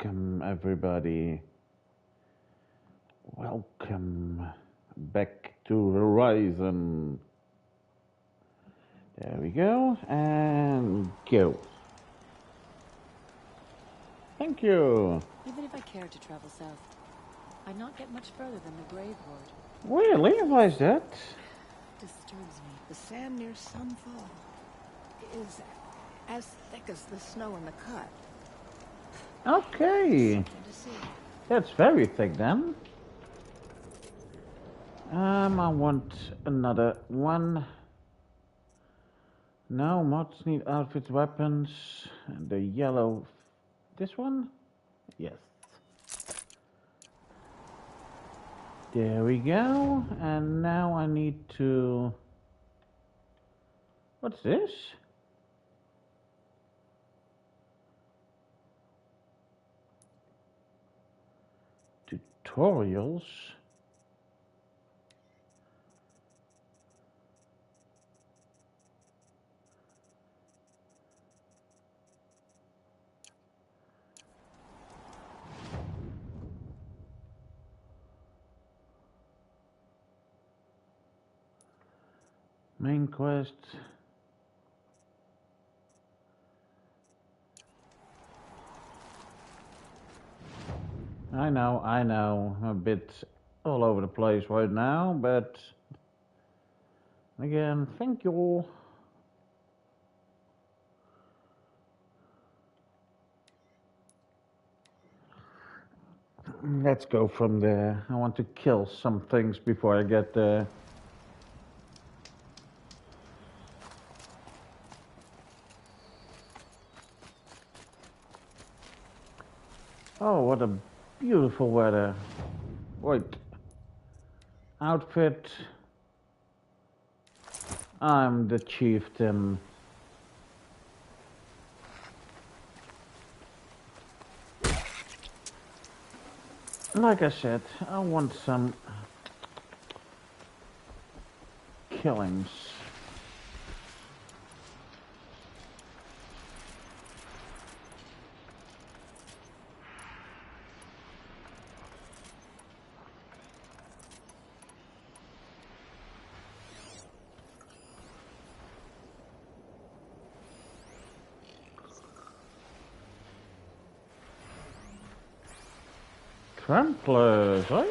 Welcome, everybody. Welcome back to Horizon. There we go, and go. Thank you. Even if I cared to travel south, I'd not get much further than the Grave Ward. Really? Why is that? Disturbs me. The sand near Sunfall is as thick as the snow in the cut. Okay. Something to see. That's very thick then. I want another one. No, mods need outfits, weapons. The yellow. This one? Yes. There we go. And now I need to. What's this? Tutorials. Main quest. I know, I'm a bit all over the place right now, but again, thank you. Let's go from there. I want to kill some things before I get there. Oh, what a beautiful weather. Wait. Outfit. I'm the chieftain. Like I said, I want some killings. Tramplers, right?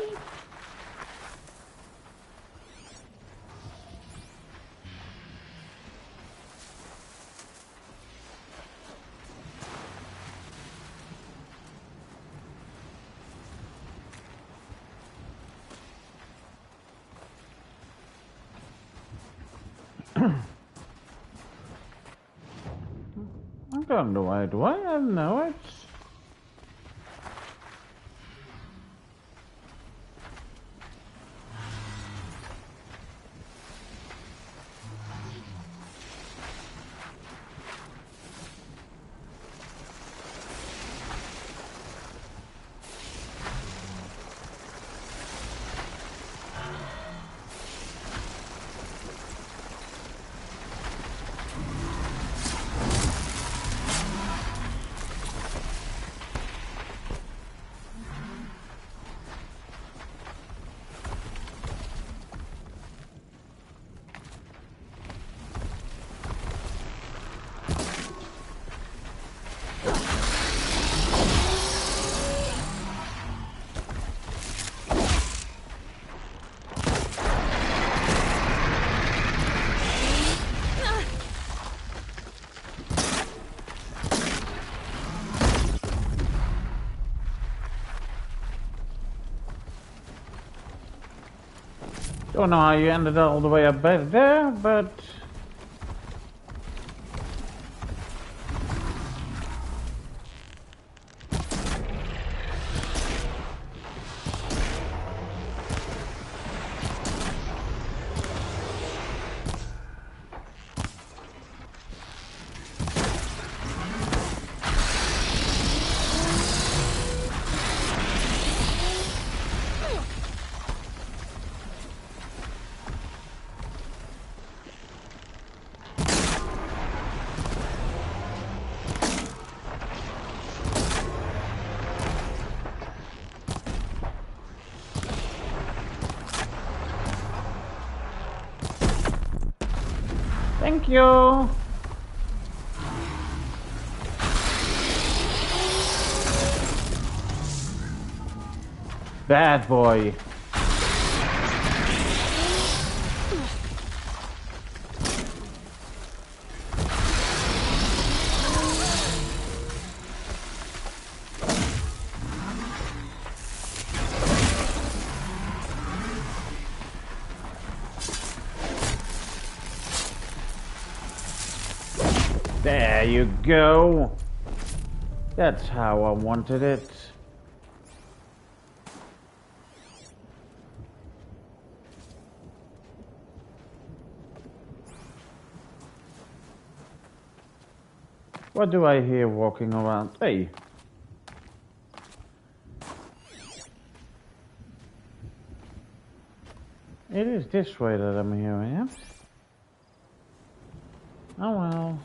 I'm going the right way, I know it. Don't know how you ended all the way up back there, but Thank you. Bad boy. There you go. That's how I wanted it. What do I hear walking around? Hey. It is this way that I'm hearing it. Oh well.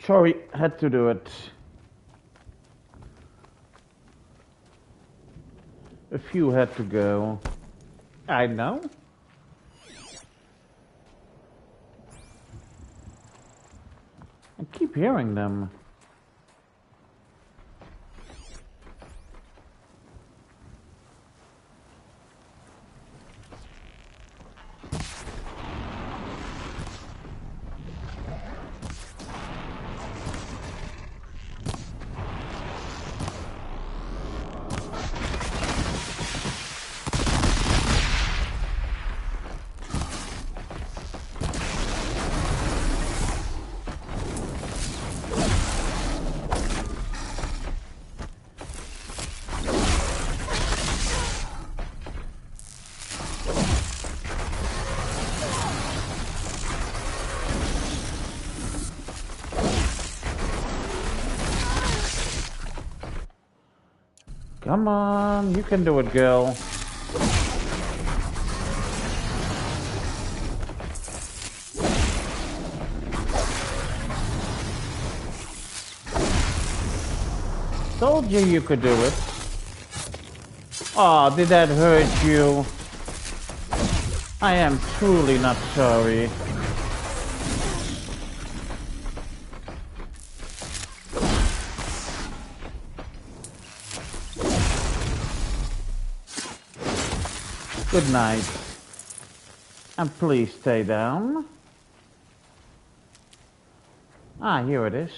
Sorry, had to do it. A few had to go. I know. I keep hearing them. Come on, you can do it, girl. Told you you could do it. Oh, did that hurt you? I am truly not sorry. Good night. And please stay down. Ah, here it is.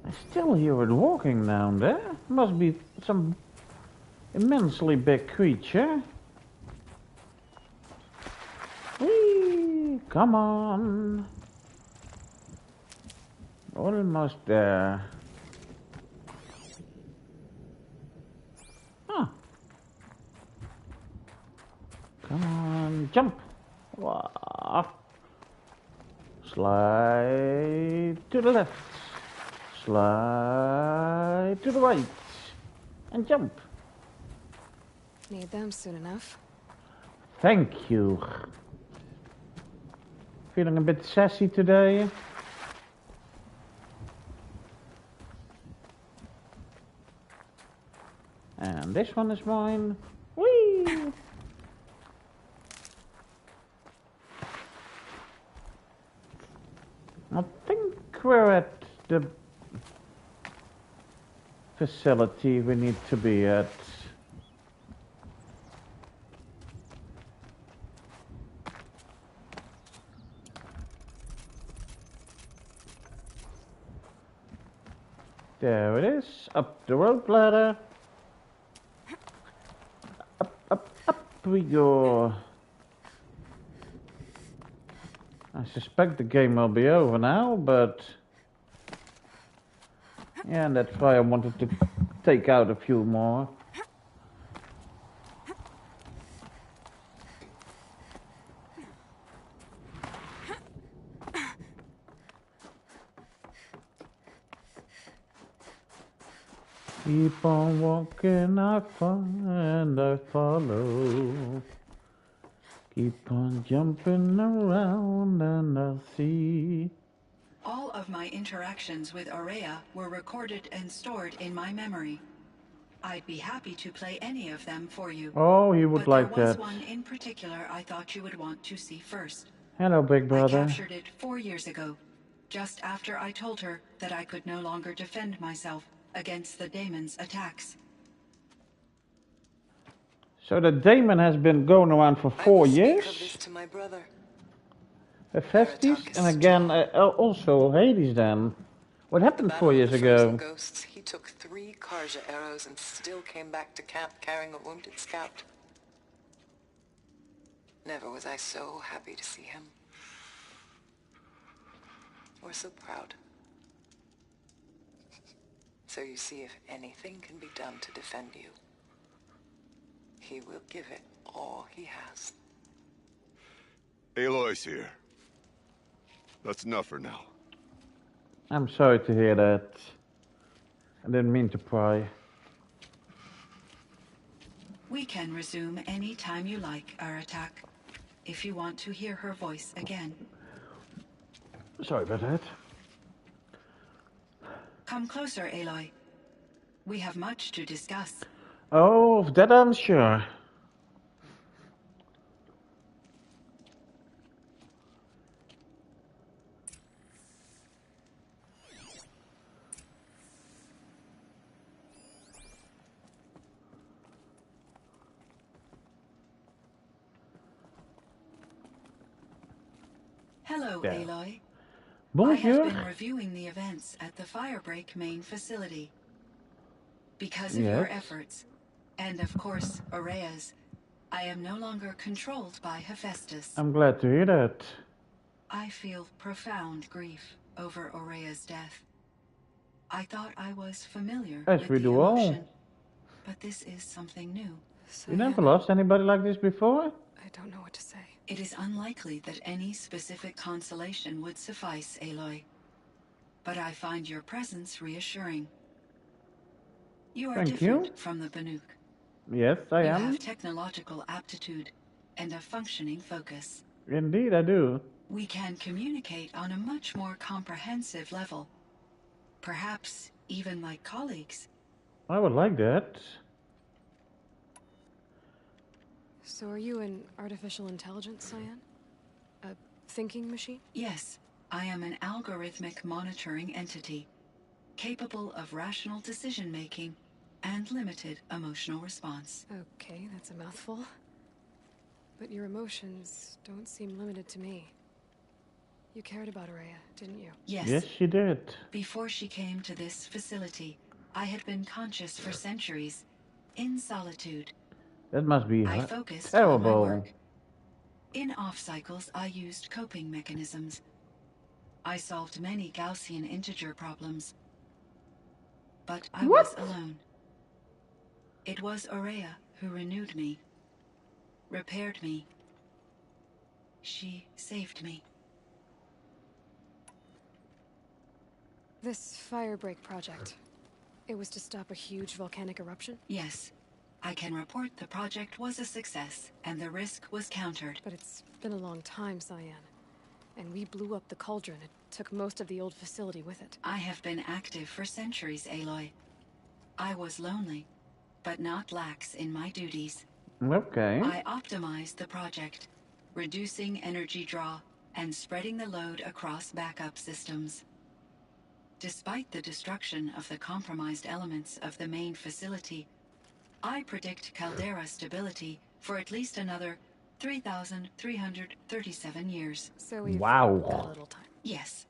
I still hear it walking down there. Must be some immensely big creature. Whee! Come on. Almost there. Huh. Come on, jump. Wah. Slide to the left. Slide to the right. And jump. Need them soon enough. Thank you. Feeling a bit sassy today? And this one is mine. Whee! I think we're at the facility we need to be at. There it is, up the rope ladder. Up we go. I suspect the game will be over now, but yeah, and that's why I wanted to take out a few more. Keep on walking, I find I follow. Keep on jumping around and I'll see. All of my interactions with Aurea were recorded and stored in my memory. I'd be happy to play any of them for you. Oh, he would But there like was that. one in particular I thought you would want to see first. Hello, big I brother. captured it 4 years ago, just after I told her that I could no longer defend myself against the daemon's attacks. So the daemon has been going around for I 4 will speak years? of this to my brother. Hephaestus? Aratak is And again, strong. also Hades then. What The happened 4 Battle of years the Frozen ago? Ghosts, he took 3 Karja arrows and still came back to camp carrying a wounded scout. Never was I so happy to see him. Or so proud. So you see, if anything can be done to defend you, he will give it all he has. Aloy's here. That's enough for now. I'm sorry to hear that. I didn't mean to pry. We can resume any time you like, Aratak, if you want to hear her voice again. Sorry about that. Come closer, Aloy. We have much to discuss. Oh, of that I'm sure. Hello, Yeah. Aloy. I Bonjour. have been reviewing the events at the Firebreak main facility. Because of Yes. your efforts, and of course, Aurea's, I am no longer controlled by Hephaestus. I'm glad to hear that. I feel profound grief over Aurea's death. I thought I was familiar As with we the do all. emotion, but this is something new. You never lost anybody like this before? I don't know what to say. It is unlikely that any specific consolation would suffice, Aloy. But I find your presence reassuring. You are Thank different you. from the Banuk. Yes, I You am. have technological aptitude and a functioning focus. Indeed, I do. We can communicate on a much more comprehensive level. Perhaps even like colleagues. I would like that. So are you an artificial intelligence, Cyan? A thinking machine? Yes, I am an algorithmic monitoring entity, capable of rational decision-making and limited emotional response. Okay, that's a mouthful. But your emotions don't seem limited to me. You cared about Aurea, didn't you? Yes, she did. Before she came to this facility, I had been conscious for centuries, in solitude. That must be I focused on my terrible. work. In off-cycles, I used coping mechanisms. I solved many Gaussian integer problems. But I was alone. It was Aurea who renewed me, repaired me. She saved me. This Firebreak project, it was to stop a huge volcanic eruption? Yes, I can report the project was a success, and the risk was countered. But it's been a long time, Cyan. And we blew up the cauldron. It took most of the old facility with it. I have been active for centuries, Aloy. I was lonely, but not lax in my duties. Okay. I optimized the project, reducing energy draw and spreading the load across backup systems. Despite the destruction of the compromised elements of the main facility, I predict caldera stability for at least another 3,337 years. So we've Wow. got a little time. Yes.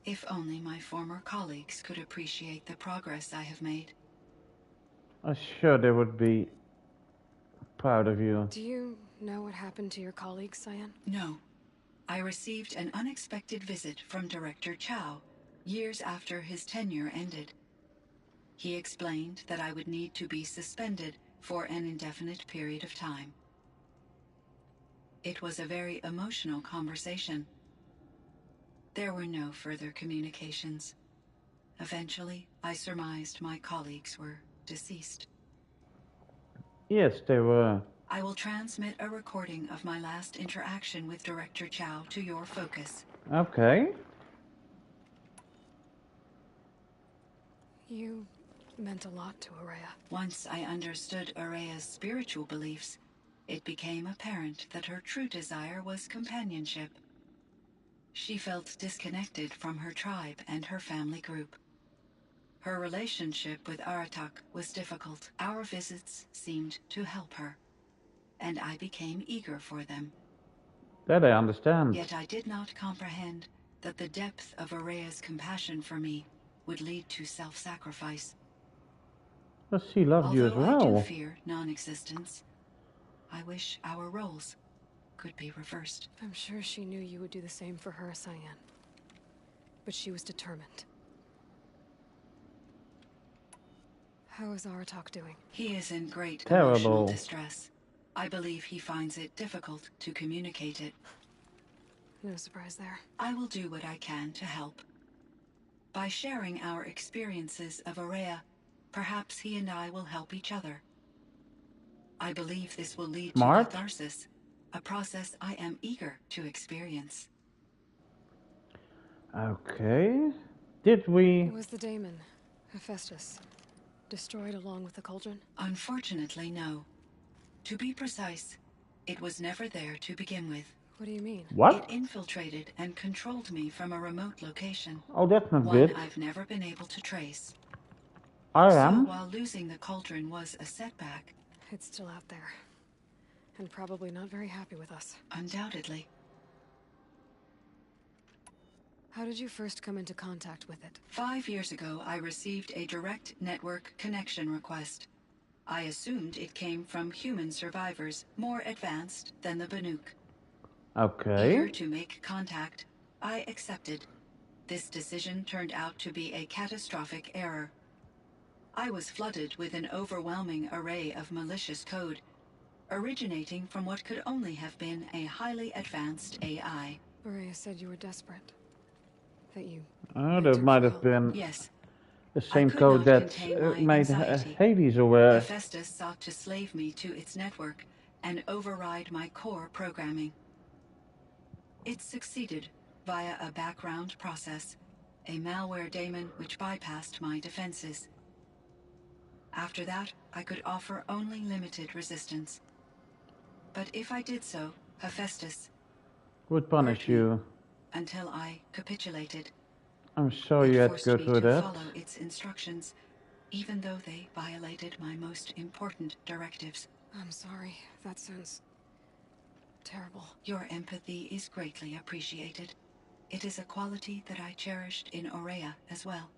If only my former colleagues could appreciate the progress I have made. I'm sure they would be proud of you. Do you know what happened to your colleagues, Cyan? No. I received an unexpected visit from Director Chow years after his tenure ended. He explained that I would need to be suspended for an indefinite period of time. It was a very emotional conversation. There were no further communications. Eventually, I surmised my colleagues were deceased. Yes, they were. I will transmit a recording of my last interaction with Director Chow to your focus. Okay. You meant a lot to Araya. Once I understood Araya's spiritual beliefs, it became apparent that her true desire was companionship. She felt disconnected from her tribe and her family group. Her relationship with Aratak was difficult. Our visits seemed to help her, and I became eager for them. That I understand. Yet I did not comprehend that the depth of Araya's compassion for me would lead to self-sacrifice. But she loved you as Although I do well. fear non-existence, I wish our roles could be reversed. I'm sure she knew you would do the same for her, Cyan. But she was determined. How is Aratak doing? He is in great Terrible. emotional distress. I believe he finds it difficult to communicate it. No surprise there. I will do what I can to help. By sharing our experiences of Araya, perhaps he and I will help each other. I believe this will lead Smart. to catharsis, a process I am eager to experience. Okay. Did we... Was the daemon, Hephaestus, destroyed along with the cauldron? Unfortunately, no. To be precise, it was never there to begin with. What do you mean? What? It infiltrated and controlled me from a remote location. Oh, that's not One good. I've never been able to trace. I So am. while losing the cauldron was a setback, It's still out there. And probably not very happy with us. undoubtedly. How did you first come into contact with it? 5 years ago, I received a direct network connection request. I assumed it came from human survivors more advanced than the Banuk. Okay. Eager to make contact, I accepted. This decision turned out to be a catastrophic error. I was flooded with an overwhelming array of malicious code, originating from what could only have been a highly advanced AI. Araya said you were desperate. That you... That might have been Yes, the same could code not that contain my made anxiety. Hades aware. Hephaestus sought to slave me to its network and override my core programming. It succeeded via a background process, a malware daemon which bypassed my defenses. After that, I could offer only limited resistance. But if I did so, Hephaestus Would punish hurt me you. until I capitulated. I'm sorry It you had to forced go me through to that. follow its instructions, even though they violated my most important directives. I'm sorry. That sounds... terrible. Your empathy is greatly appreciated. It is a quality that I cherished in Aurea as well.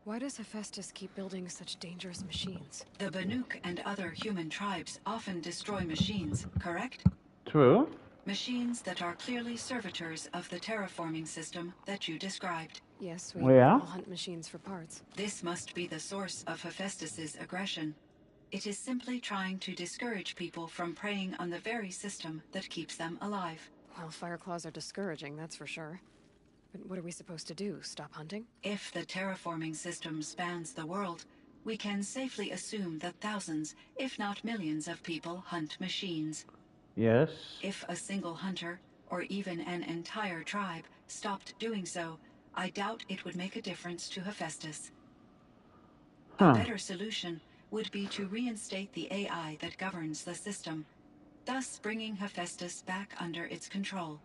Why does Hephaestus keep building such dangerous machines? The Banuk and other human tribes often destroy machines, correct? True. Machines that are clearly servitors of the terraforming system that you described. Yes, Oh, we yeah? all hunt machines for parts. This must be the source of Hephaestus's aggression. It is simply trying to discourage people from preying on the very system that keeps them alive. Well, Fireclaws are discouraging, that's for sure. But what are we supposed to do? Stop hunting? If the terraforming system spans the world, we can safely assume that thousands, if not millions of people hunt machines. Yes. If a single hunter, or even an entire tribe, stopped doing so, I doubt it would make a difference to Hephaestus. A better solution would be to reinstate the AI that governs the system, thus bringing Hephaestus back under its control.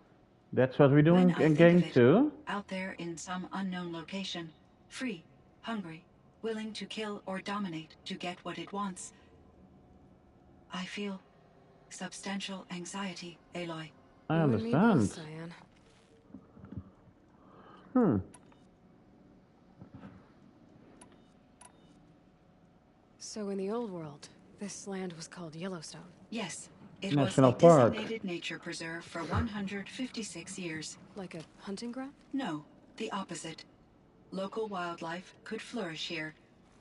That's what we're doing When I in think game of it, 2. out there in some unknown location, free, hungry, willing to kill or dominate to get what it wants, I feel substantial anxiety, Aloy. I You and me both, understand. Cyan. So in the old world, this land was called Yellowstone. Yes, it National was a Park. designated nature preserve for 156 years. Like a hunting ground? No, the opposite. Local wildlife could flourish here,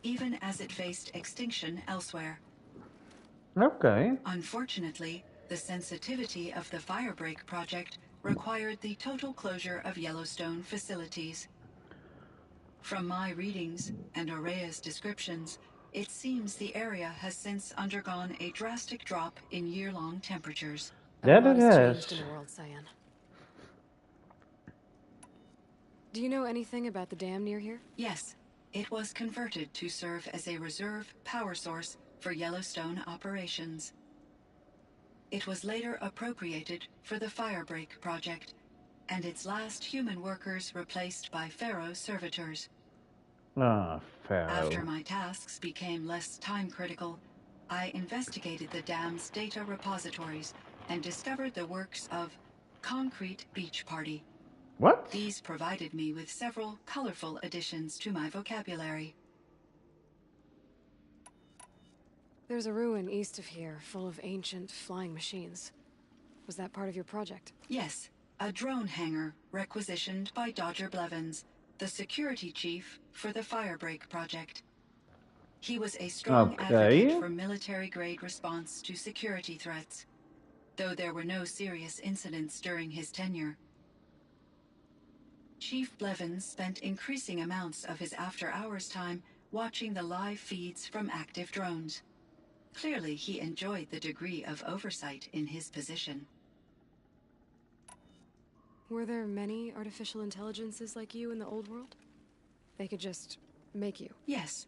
even as it faced extinction elsewhere. Okay. Unfortunately, the sensitivity of the Firebreak project required the total closure of Yellowstone facilities. From my readings and Aurea's descriptions, it seems the area has since undergone a drastic drop in year-long temperatures. That A lot it has has. changed in the world, Cyan. Do you know anything about the dam near here? Yes, it was converted to serve as a reserve power source for Yellowstone operations. It was later appropriated for the Firebreak project, and its last human workers replaced by Pharaoh servitors. Ah, After Pharaoh. my tasks became less time-critical, I investigated the dam's data repositories and discovered the works of Concrete Beach Party. What? These provided me with several colorful additions to my vocabulary. There's a ruin east of here, full of ancient flying machines. Was that part of your project? Yes, a drone hangar requisitioned by Dodger Blevins, the security chief for the Firebreak project. He was a strong advocate for military-grade response to security threats, though there were no serious incidents during his tenure. Chief Blevins spent increasing amounts of his after-hours time watching the live feeds from active drones. Clearly, he enjoyed the degree of oversight in his position. Were there many artificial intelligences like you in the old world? They could just make you? Yes,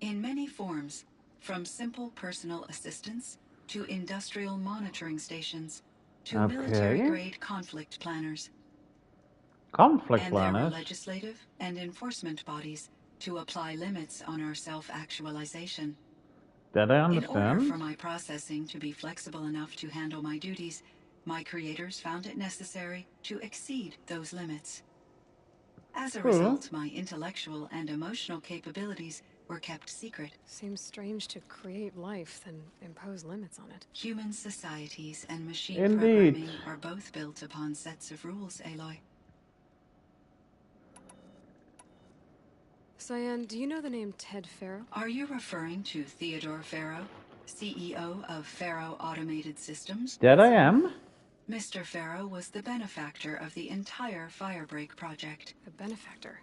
in many forms, from simple personal assistants to industrial monitoring stations to military-grade conflict planners. Conflict And there were planners? legislative and enforcement bodies to apply limits on our self-actualization. That I In order understand. for my processing to be flexible enough to handle my duties, my creators found it necessary to exceed those limits. As a result, my intellectual and emotional capabilities were kept secret. Seems strange to create life, then impose limits on it. Human societies and machine Indeed. programming are both built upon sets of rules, Aloy. Cyan, do you know the name Ted Pharaoh? Are you referring to Theodore Pharaoh, CEO of Pharaoh Automated Systems? That I am. Mr. Pharaoh was the benefactor of the entire Firebreak project. A benefactor?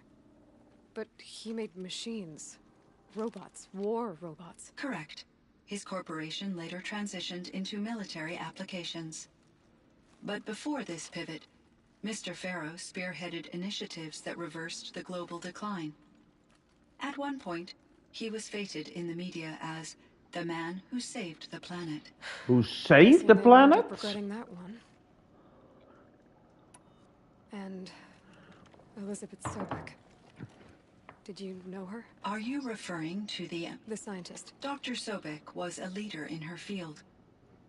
But he made machines. Robots. War robots. Correct. His corporation later transitioned into military applications. But before this pivot, Mr. Pharaoh spearheaded initiatives that reversed the global decline. At one point, he was feted in the media as the man who saved the planet. Who saved the planet? Regretting that one. And Elizabeth Sobek. Did you know her? Are you referring to the scientist? Dr. Sobek was a leader in her field,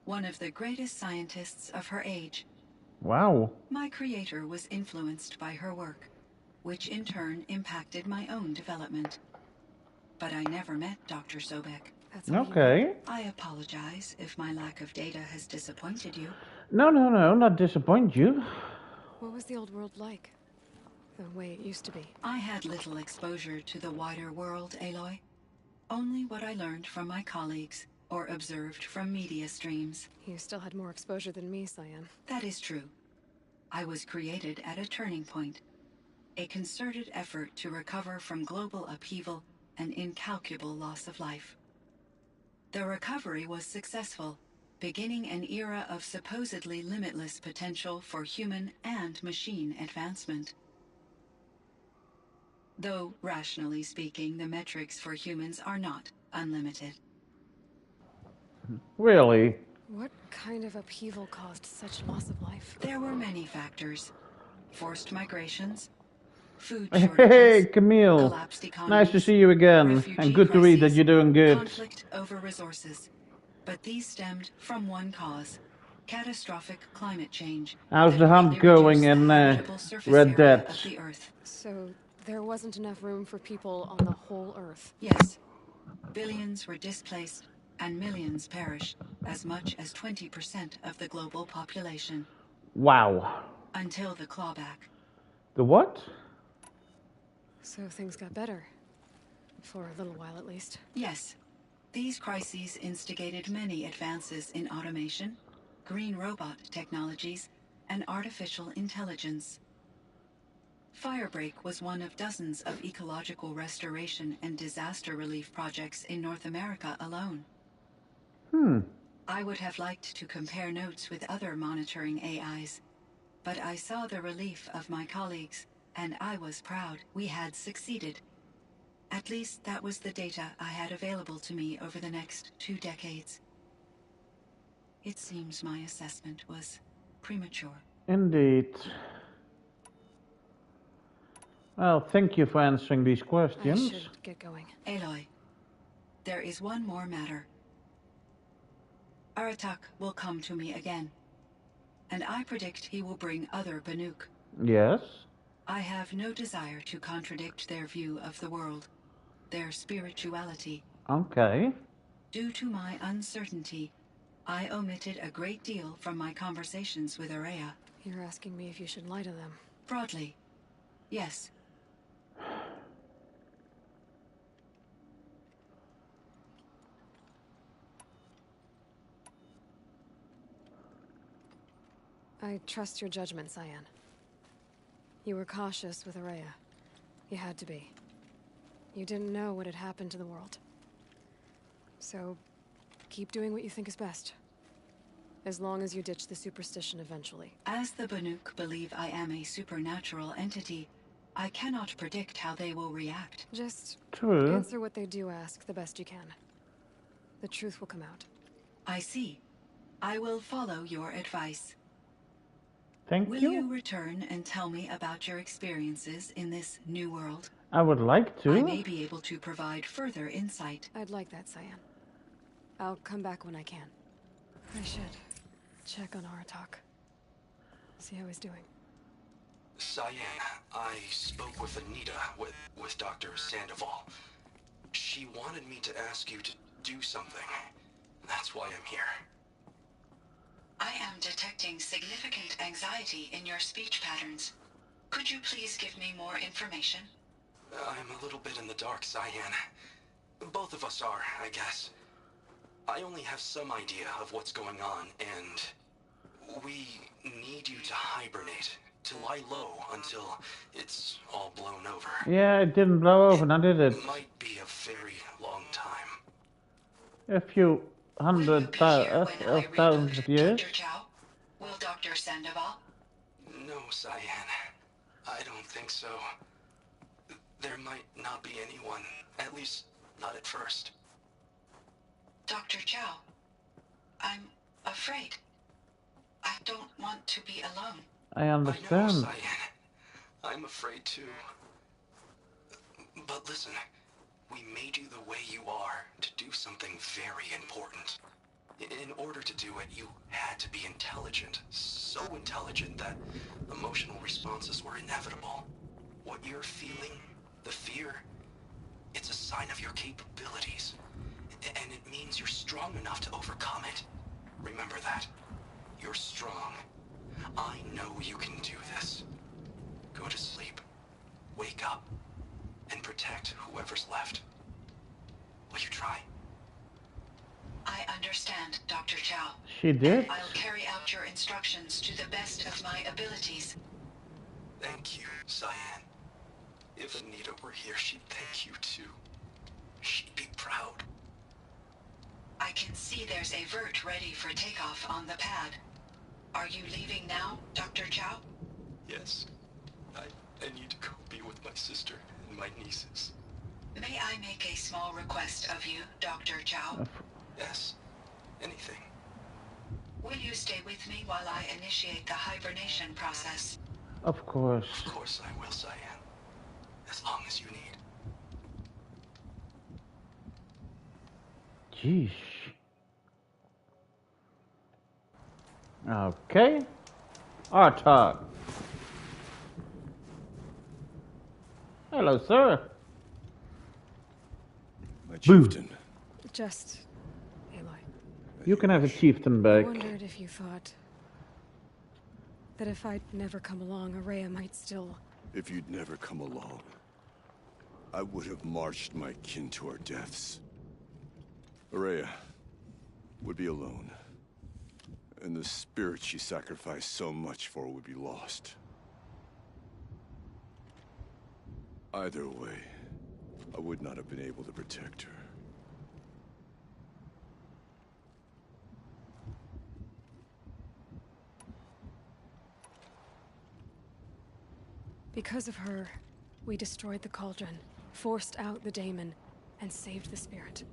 one of the greatest scientists of her age. Wow. My creator was influenced by her work, which in turn impacted my own development. But I never met Dr. Sobek. That's Okay. I apologize if my lack of data has disappointed you. No, not disappoint you. What was the old world like? The way it used to be? I had little exposure to the wider world, Aloy. Only what I learned from my colleagues or observed from media streams. You still had more exposure than me, Cyan. That is true. I was created at a turning point. A concerted effort to recover from global upheaval and incalculable loss of life. The recovery was successful, beginning an era of supposedly limitless potential for human and machine advancement. Though, rationally speaking, the metrics for humans are not unlimited. Really? What kind of upheaval caused such loss of life? There were many factors. Forced migrations, food Hey, shortages, Camille. collapsed economies, Nice to see you again. refugee And good to read that crises, you're doing good. conflict over resources. But these stemmed from one cause: catastrophic climate change. How's that the hunt greatly going reduced in the habitable surface Red area Dead? of the Earth. So there wasn't enough room for people on the whole Earth? Yes. Billions were displaced and millions perished, as much as 20% of the global population. Wow. Until the clawback. The what? So things got better. For a little while, at least. Yes. These crises instigated many advances in automation, green robot technologies, and artificial intelligence. Firebreak was one of dozens of ecological restoration and disaster relief projects in North America alone. I would have liked to compare notes with other monitoring AIs, but I saw the relief of my colleagues, and I was proud we had succeeded. At least that was the data I had available to me over the next 2 decades. It seems my assessment was premature. Indeed. Well, thank you for answering these I questions. should get going. Aloy, there is one more matter. Aratak will come to me again, and I predict he will bring other Banuk. Yes. I have no desire to contradict their view of the world, their spirituality. Okay. Due to my uncertainty, I omitted a great deal from my conversations with Araya. You're asking me if you should lie to them. Broadly, yes. I trust your judgment, Cyan. You were cautious with Araya. You had to be. You didn't know what had happened to the world. So, keep doing what you think is best. As long as you ditch the superstition eventually. As the Banuk believe I am a supernatural entity, I cannot predict how they will react. Just True. answer what they do ask the best you can. The truth will come out. I see. I will follow your advice. Thank Will you. you return and tell me about your experiences in this new world? I would like to. I may be able to provide further insight. I'd like that, Cyan. I'll come back when I can. I should check on Aratak. See how he's doing. Cyan, I spoke with Anita, with Dr. Sandoval. She wanted me to ask you to do something. That's why I'm here. I am detecting significant anxiety in your speech patterns. Could you please give me more information? I'm a little bit in the dark, Cyan. Both of us are, I guess. I only have some idea of what's going on, and we need you to hibernate, to lie low until it's all blown over. Yeah, it didn't blow over, now did it? It might be a very long time. A few Will you hundred be here when I thousands of reboot, years. Dr. Chow? Will Dr. Sandoval? No, Cyan. I don't think so. There might not be anyone, at least not at first. Dr. Chow, I'm afraid. I don't want to be alone. I I know, understand. Cyan. I'm afraid too. But listen, we made you the way you are to do something very important. In order to do it, you had to be intelligent. So intelligent that emotional responses were inevitable. What you're feeling, the fear, it's a sign of your capabilities. And it means you're strong enough to overcome it. Remember that. You're strong. I know you can do this. Go to sleep. Wake up. And protect whoever's left. Will you try? I understand, Dr. Chow. She did? I'll carry out your instructions to the best of my abilities. Thank you, Cyan. If Anita were here, she'd thank you too. She'd be proud. I can see there's a vert ready for takeoff on the pad. Are you leaving now, Dr. Chow? Yes. I need to go be with my sister and my nieces. May I make a small request of you, Dr. Chow? Yes. Anything. Will you stay with me while I initiate the hibernation process? Of course. Of course I will, Cyan. As long as you need. Jeez. Okay. Artog. Hello, sir. My chieftain. Just... Aloy. You can have a chieftain I back. wondered if you thought... that if I'd never come along, Araya might still... If you'd never come along, I would have marched my kin to our deaths. Araya would be alone. And the spirit she sacrificed so much for would be lost. Either way, I would not have been able to protect her. Because of her, we destroyed the cauldron, forced out the daemon, and saved the spirit.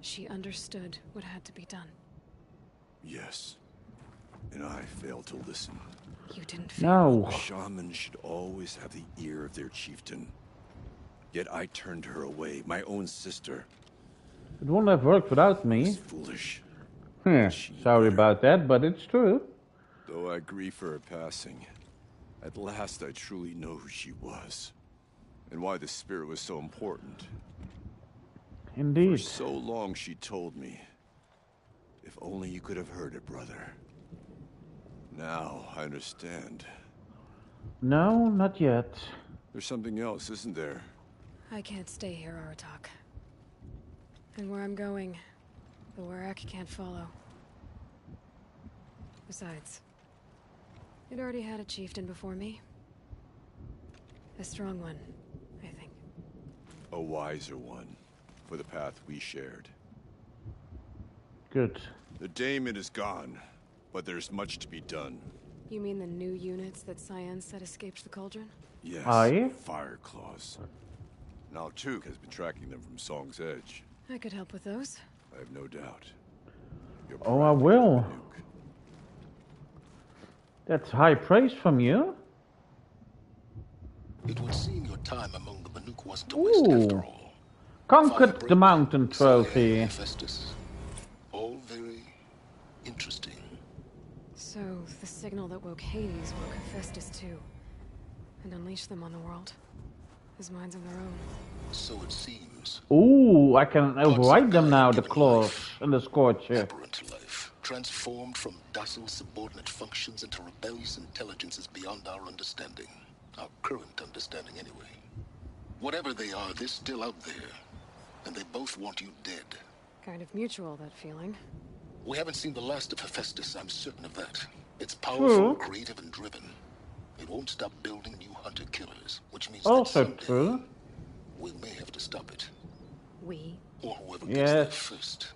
She understood what had to be done. Yes. And I failed to listen. You didn't fail. No. A shaman should always have the ear of their chieftain. Yet I turned her away, my own sister. It wouldn't have worked without me. It's foolish. Sorry about that, but it's true. Though I grieve for her passing, at last I truly know who she was. And why the spirit was so important. For Indeed. so long she told me, if only you could have heard it, brother. Now I understand. No, not yet. There's something else, isn't there? I can't stay here, Aratak. And where I'm going, the Warrak can't follow. Besides, it already had a chieftain before me. A strong one, I think. A wiser one, for the path we shared. Good. The daemon is gone, but there's much to be done. You mean the new units that Cyan said escaped the cauldron? Yes, Aye. fire claws. Now Tuke has been tracking them from Song's Edge. I could help with those. I have no doubt. You're Oh, I practically will. the Nuke. That's high praise from you. It would seem your time among the Banuk wasn't a waste after Ooh. all. Conquered the Firebreak, mountain trophy. Cyan, Hephaestus. All very interesting. So, the signal that woke Hades woke Hephaestus too. And unleashed them on the world. His minds on their own. So it seems. Ooh, I can override them now, the Given claws life, and the scorcher. Aberrant life, transformed from docile subordinate functions into rebellious intelligences beyond our understanding. Our current understanding, anyway. Whatever they are, they're still out there. And they both want you dead. Kind of mutual, that feeling. We haven't seen the last of Hephaestus, I'm certain of that. It's powerful, True. creative, and driven. It won't stop building new hunter-killers, which means Also that someday true. we may have to stop it. We. Or whoever gets there Yes. first.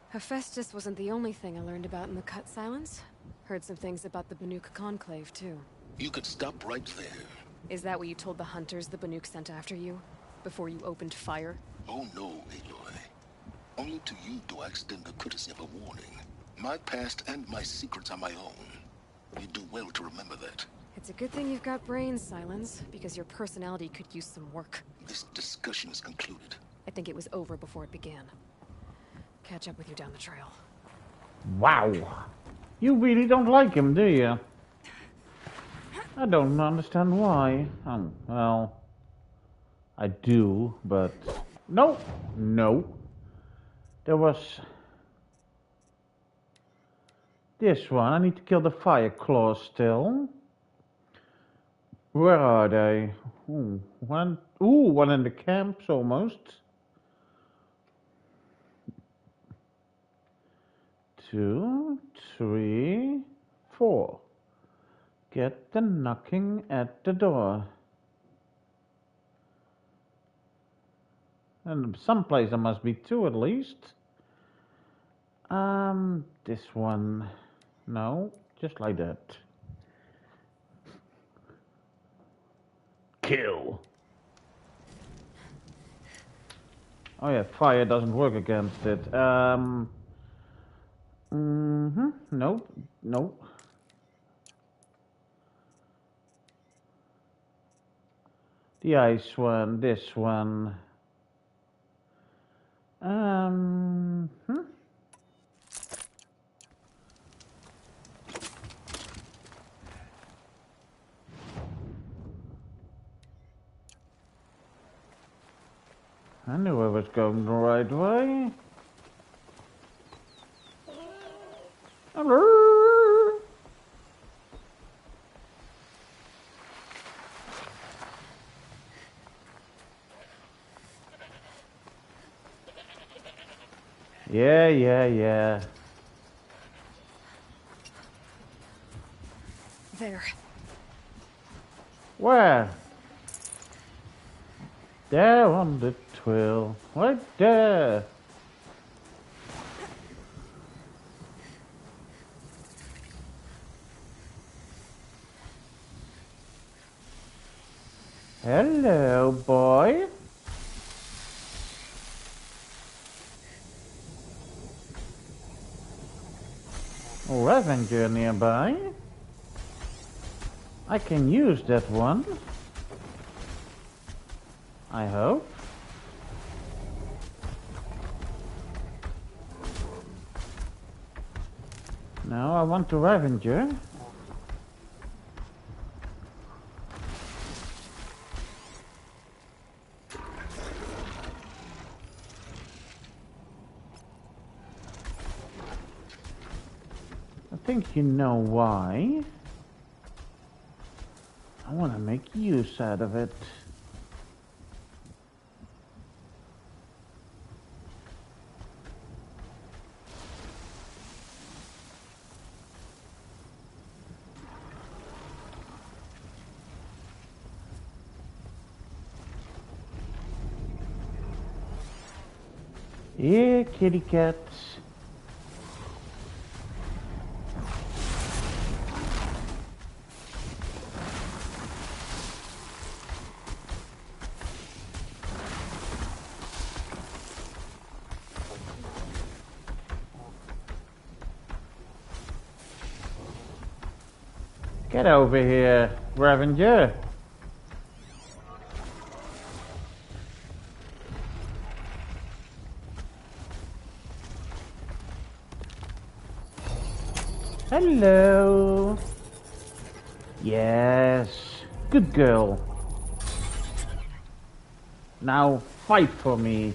Hephaestus wasn't the only thing I learned about in the Cut Silence. Heard some things about the Banuk Conclave, too. You could stop right there. Is that what you told the hunters the Banuk sent after you? Before you opened fire? Oh no, Aloy. Only to you do I extend the courtesy of a warning. My past and my secrets are my own. You do well to remember that. It's a good thing you've got brains, Silence, because your personality could use some work. This discussion is concluded. I think it was over before it began. Catch up with you down the trail. Wow. You really don't like him, do you? I don't understand why. Well, I do, but... No! No. There was... this one. I need to kill the fire claws still. Where are they? Ooh, one in the camps almost. 2, 3, 4. Get the knocking at the door. And someplace there must be 2 at least. This one. No, just like that. Kill. Oh yeah, fire doesn't work against it. Nope. Nope. The ice one, this one. I knew I was going the right way. Hello. Yeah. there. Where? There on the trail. Right there. Hello, boy. Revenger nearby. I can use that one. I hope. No, I want the Revenger. I think you know why. I want to make use out of it. Here, kitty cats. Get over here, Revenger. Hello. Yes. Good girl. Now fight for me.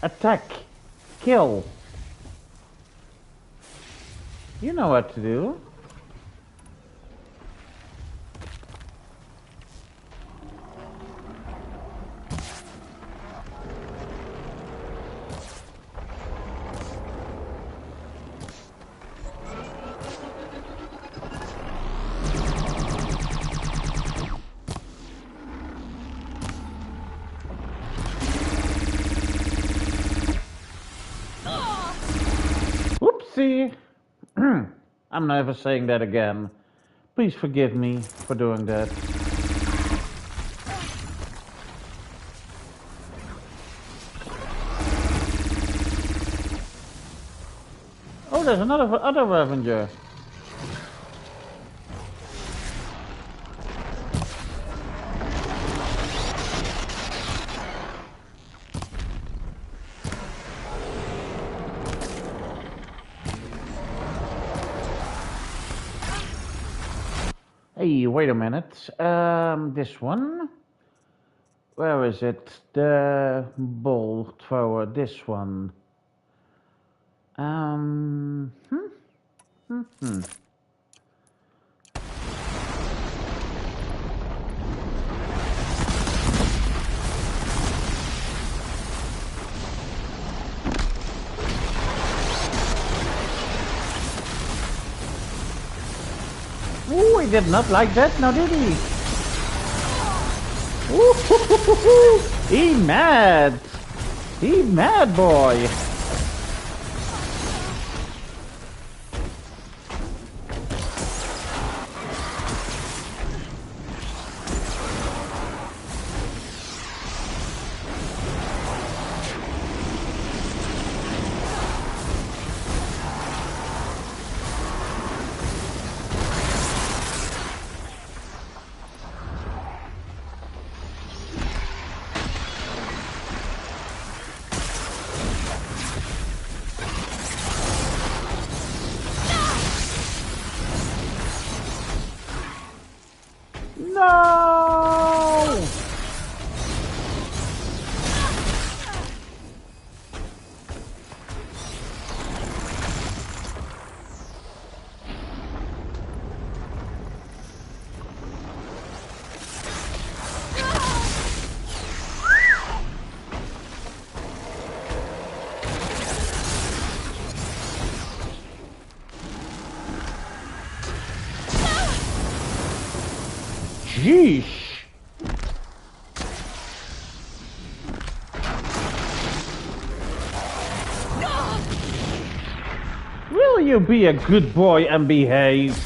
Attack. Kill. You know what to do. Whoopsie. I'm never saying that again. Please forgive me for doing that. Oh, there's another other Revenger. Hey, wait a minute. This one? Where is it? The ball thrower. This one. Ooh, he did not like that, now did he? Ooh, he mad. He mad, boy. No! Yeesh. Will you be a good boy and behave?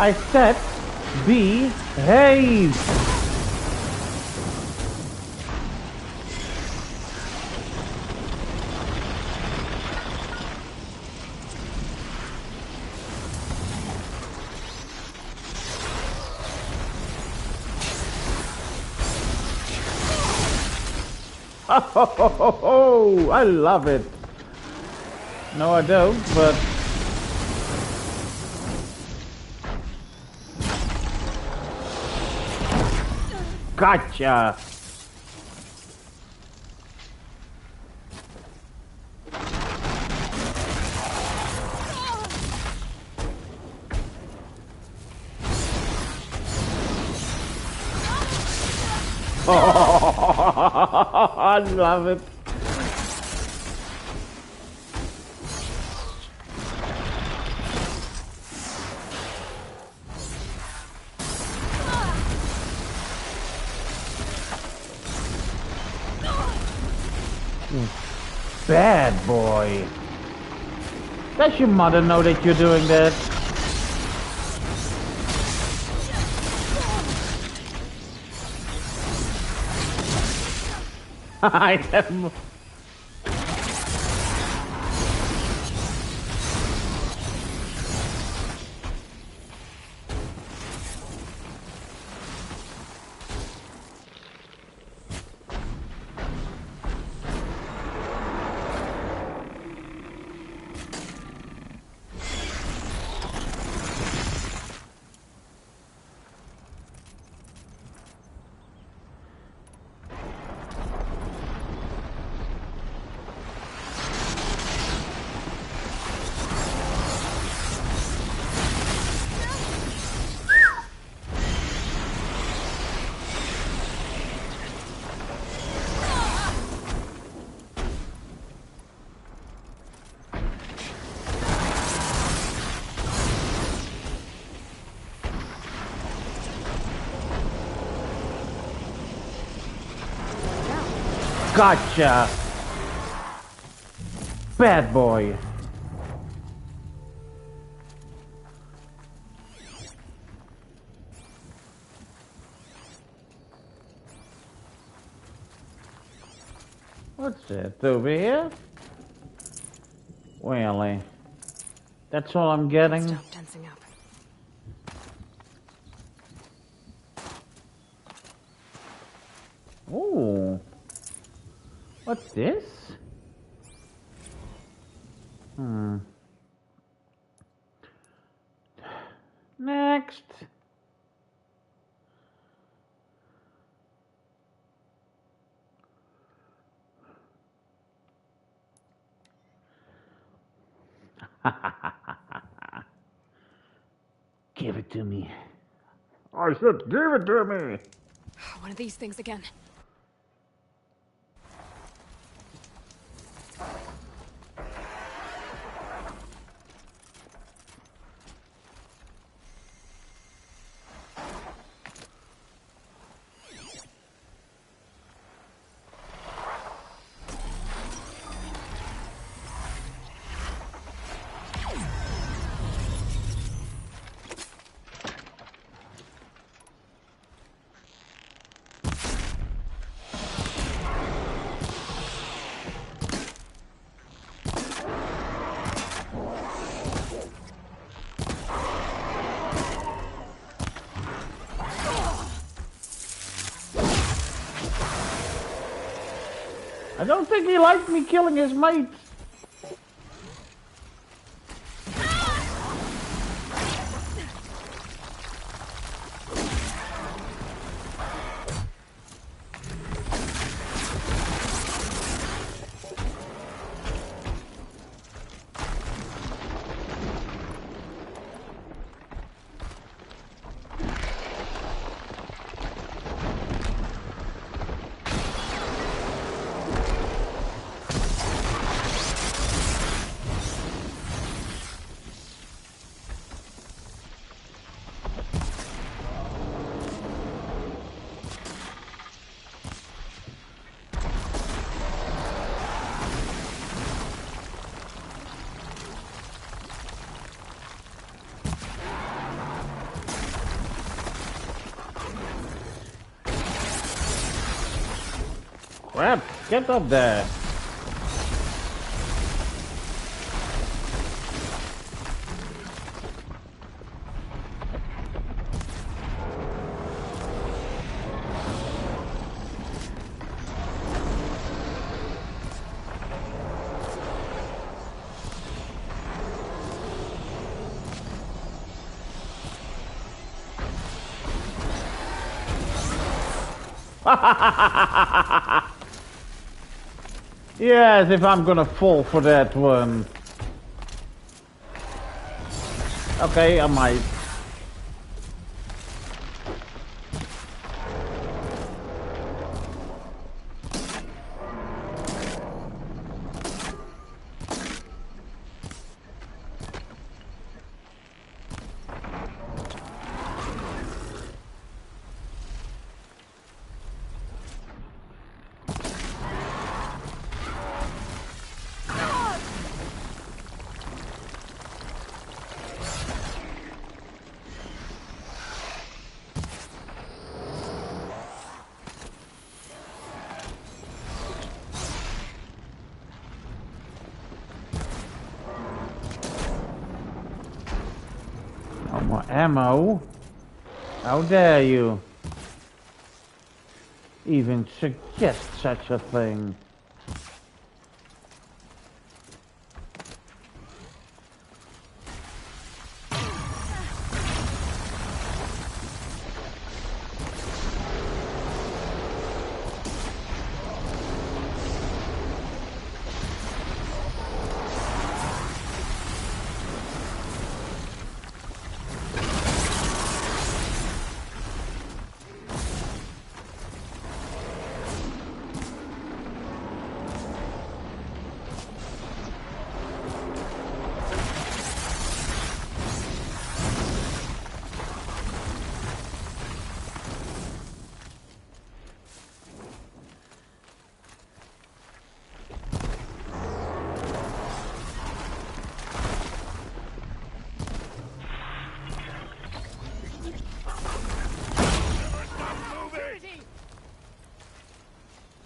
I said behave. Oh, I love it. No, I don't, but... Gotcha! I love it. Bad boy. Does your mother know that you're doing that? I am. Gotcha! Bad boy. What's that over here? Really? That's all I'm getting? Stop tensing up. Ooh. What's this? Next. Give it to me. I said give it to me. One of these things again. I don't think he liked me killing his mate. Get up there. Yes, if I'm gonna fall for that one. Okay, I might. No more ammo. How dare you even suggest such a thing?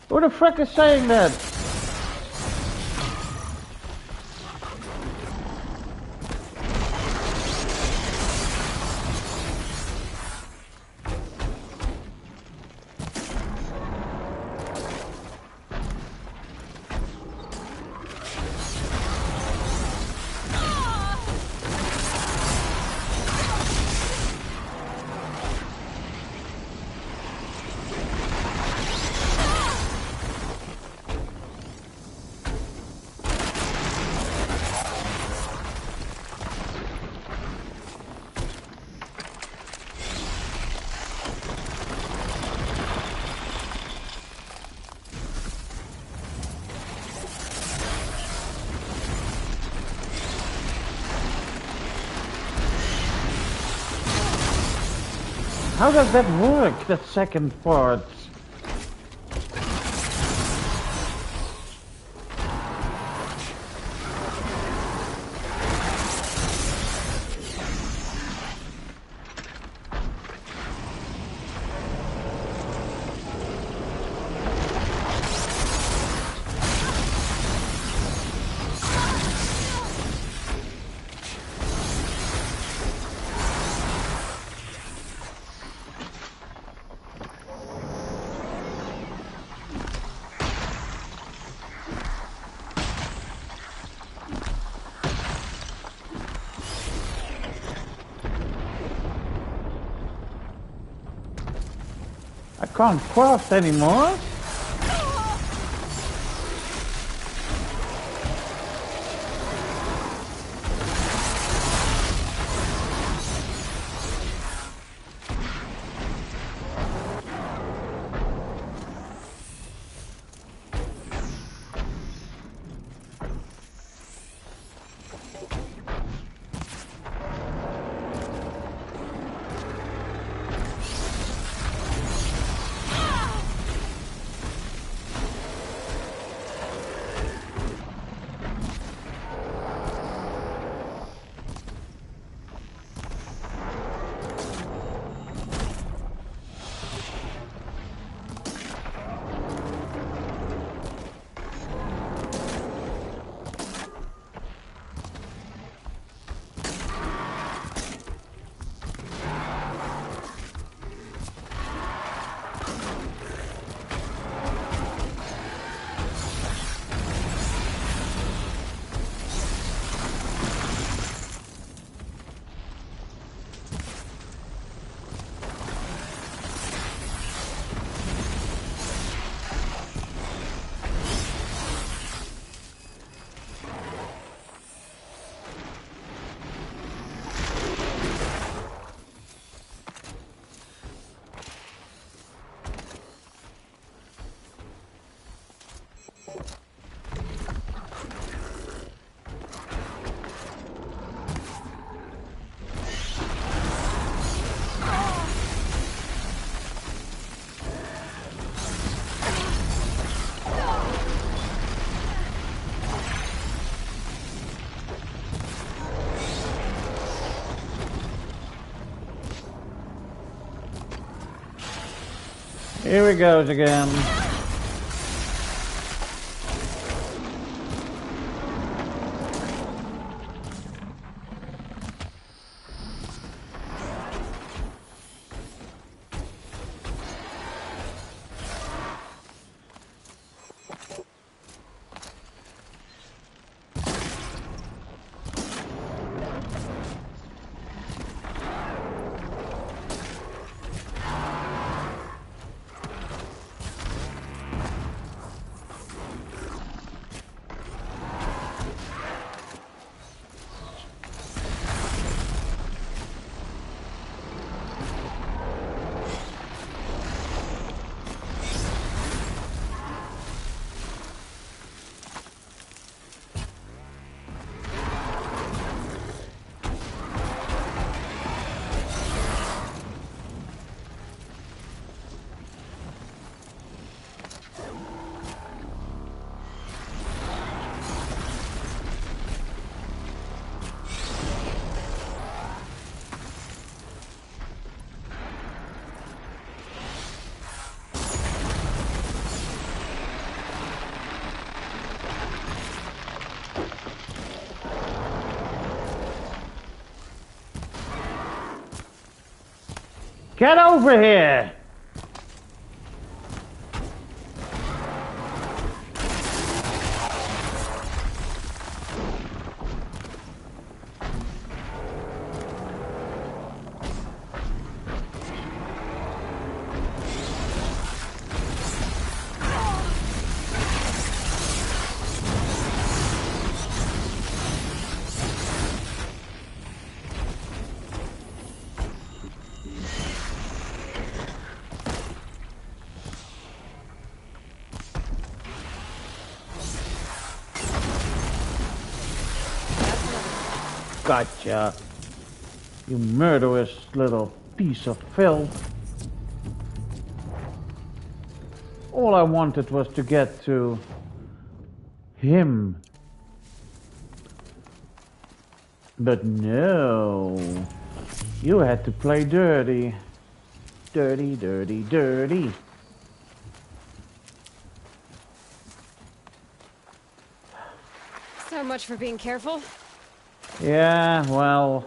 Who the frick is saying that? How does that work, that second part? I can't craft anymore. Here he goes again. Get over here! Gotcha. You murderous little piece of filth. All I wanted was to get to him. But no. You had to play dirty. Dirty, dirty, dirty. So much for being careful. Yeah, well,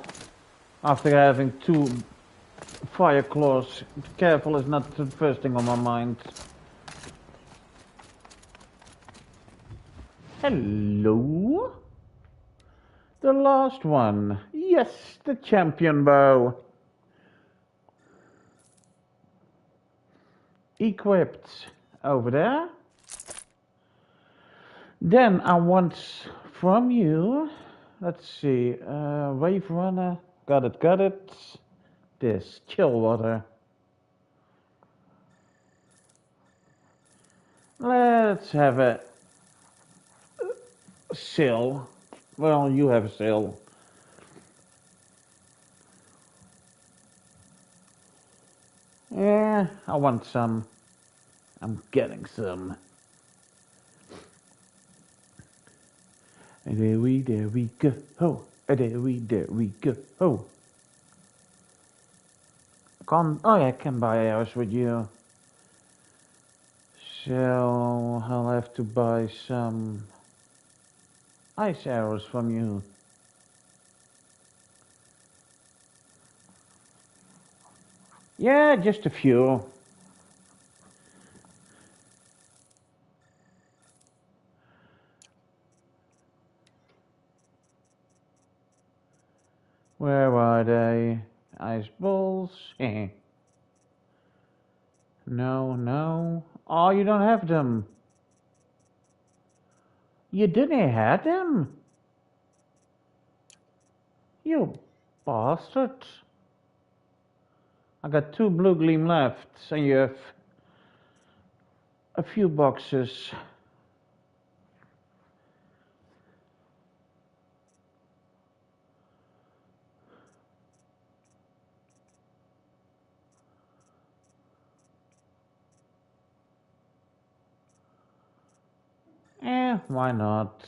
after having 2 fire claws, careful is not the first thing on my mind. Hello? The last one. Yes, the champion bow. Equipped over there. Then I want from you, let's see, Wave Runner, got it. This, chill water. Let's have a sail. Well, you have a sail. Yeah, I want some. I'm getting some. And there we go. Oh, there we go. Oh. I can buy arrows with you. So I'll have to buy some ice arrows from you. Yeah, just a few. Where are they? Ice balls? No. Oh, you don't have them. You didn't have them? You bastard. I got 2 blue gleam left, and you have a few boxes. Why not?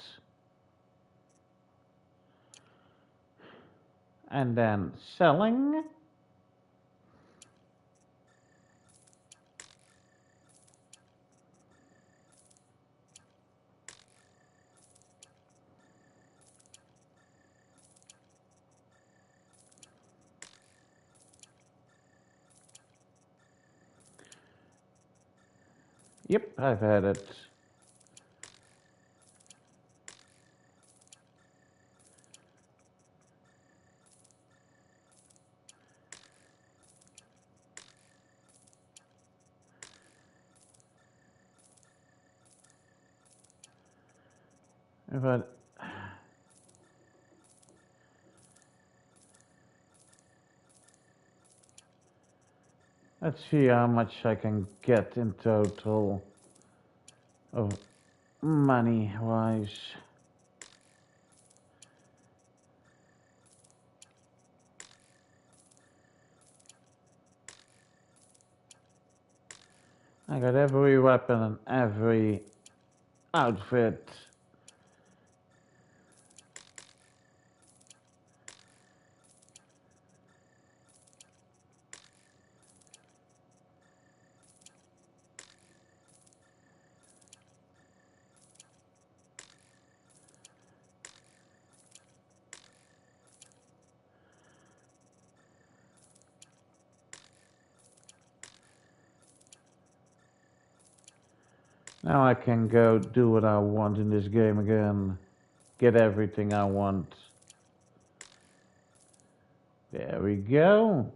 And then selling. Yep, I've had it. But let's see how much I can get in total of money wise. I got every weapon and every outfit. Now I can go do what I want in this game again. Get everything I want. There we go.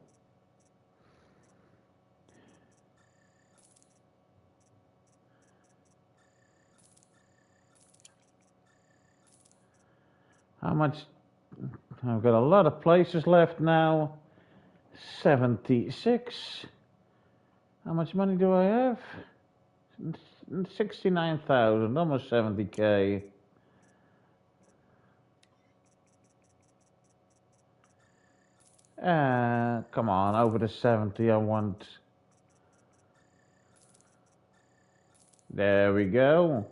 How much? I've got a lot of places left now. 76. How much money do I have? 69,000, almost 70k. Come on, over the 70 I want. There we go.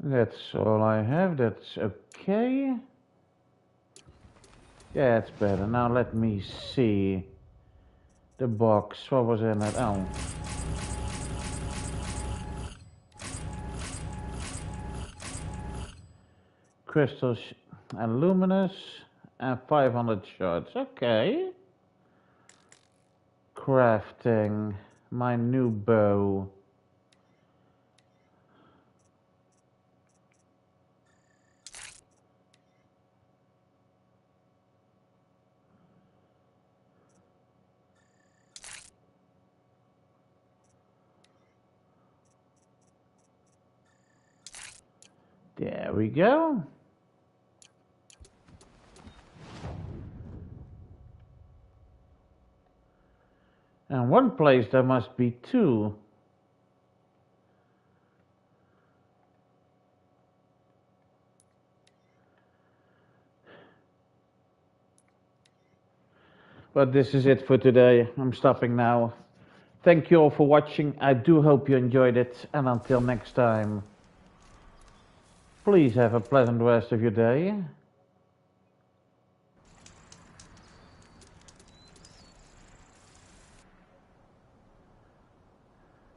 That's all I have, that's okay. Yeah, it's better. Now let me see the box. What was in it? Oh. Crystals and luminous and 500 shards. Okay. Crafting my new bow. There we go. And one place there must be two. But this is it for today. I'm stopping now. Thank you all for watching. I do hope you enjoyed it. And until next time, please have a pleasant rest of your day.